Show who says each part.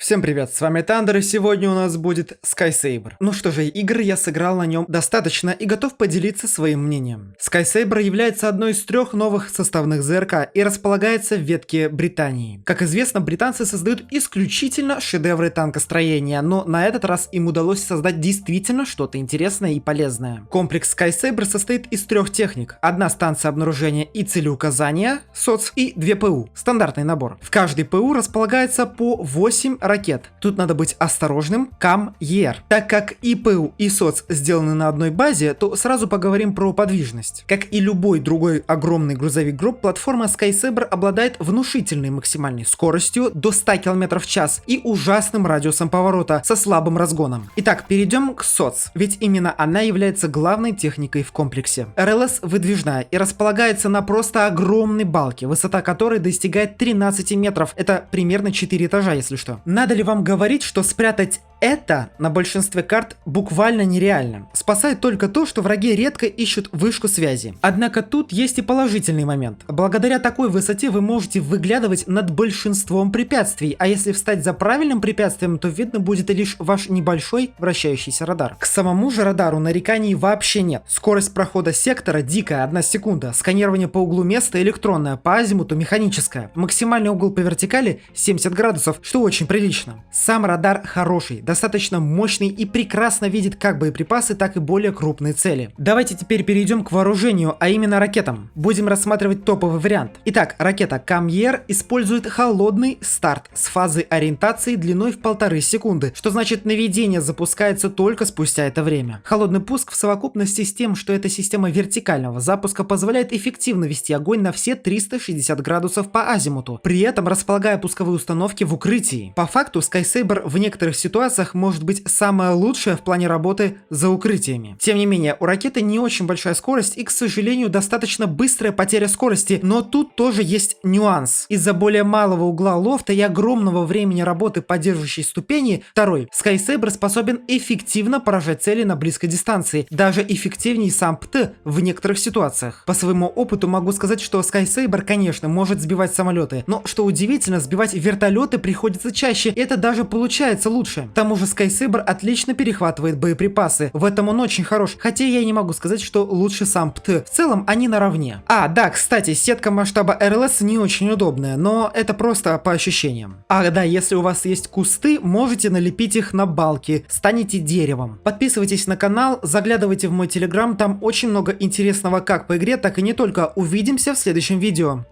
Speaker 1: Всем привет, с вами Тандер, и сегодня у нас будет Sky-Saber. Ну что же, игры я сыграл на нем достаточно и готов поделиться своим мнением. Sky-Saber является одной из 3 новых составных ЗРК и располагается в ветке Британии. Как известно, британцы создают исключительно шедевры танкостроения, но на этот раз им удалось создать действительно что-то интересное и полезное. Комплекс Sky-Saber состоит из 3 техник. Одна станция обнаружения и целеуказания, СОЦ, и 2 ПУ, стандартный набор. В каждой ПУ располагается по 8 ракет. Тут надо быть осторожным, КАМ-ЕР. Так как и ПУ, и СОЦ сделаны на одной базе, то сразу поговорим про подвижность. Как и любой другой огромный грузовик групп, платформа Sky-Saber обладает внушительной максимальной скоростью до 100 км в час и ужасным радиусом поворота со слабым разгоном. Итак, перейдем к СОЦ, ведь именно она является главной техникой в комплексе. РЛС выдвижная и располагается на просто огромной балке, высота которой достигает 13 метров. Это примерно 4 этажа, если что. Надо ли вам говорить, что спрятать это на большинстве карт буквально нереально. Спасает только то, что враги редко ищут вышку связи. Однако тут есть и положительный момент. Благодаря такой высоте вы можете выглядывать над большинством препятствий, а если встать за правильным препятствием, то видно будет лишь ваш небольшой вращающийся радар. К самому же радару нареканий вообще нет. Скорость прохода сектора дикая, 1 секунда. Сканирование по углу места электронное, по азимуту механическое. Максимальный угол по вертикали 70 градусов, что очень прилично. Сам радар хороший, достаточно мощный и прекрасно видит как боеприпасы, так и более крупные цели. Давайте теперь перейдем к вооружению, а именно ракетам. Будем рассматривать топовый вариант. Итак, ракета КАМ-ЕР использует холодный старт с фазой ориентации длиной в 1,5 секунды, что значит наведение запускается только спустя это время. Холодный пуск в совокупности с тем, что эта система вертикального запуска позволяет эффективно вести огонь на все 360 градусов по азимуту, при этом располагая пусковые установки в укрытии. По факту Sky-Saber в некоторых ситуациях может быть самое лучшее в плане работы за укрытиями. Тем не менее, у ракеты не очень большая скорость и, к сожалению, достаточно быстрая потеря скорости, но тут тоже есть нюанс. Из-за более малого угла лофта и огромного времени работы поддерживающей ступени, второй, Sky-Saber способен эффективно поражать цели на близкой дистанции, даже эффективнее сам ПТ в некоторых ситуациях. По своему опыту могу сказать, что Sky-Saber, конечно, может сбивать самолеты, но, что удивительно, сбивать вертолеты приходится чаще, и это даже получается лучше. К тому же Sky-Saber отлично перехватывает боеприпасы, в этом он очень хорош, хотя я не могу сказать, что лучше сам ПТ, в целом они наравне. А, да, кстати, сетка масштаба РЛС не очень удобная, но это просто по ощущениям. А, да, если у вас есть кусты, можете налепить их на балки, станете деревом. Подписывайтесь на канал, заглядывайте в мой телеграм, там очень много интересного как по игре, так и не только. Увидимся в следующем видео.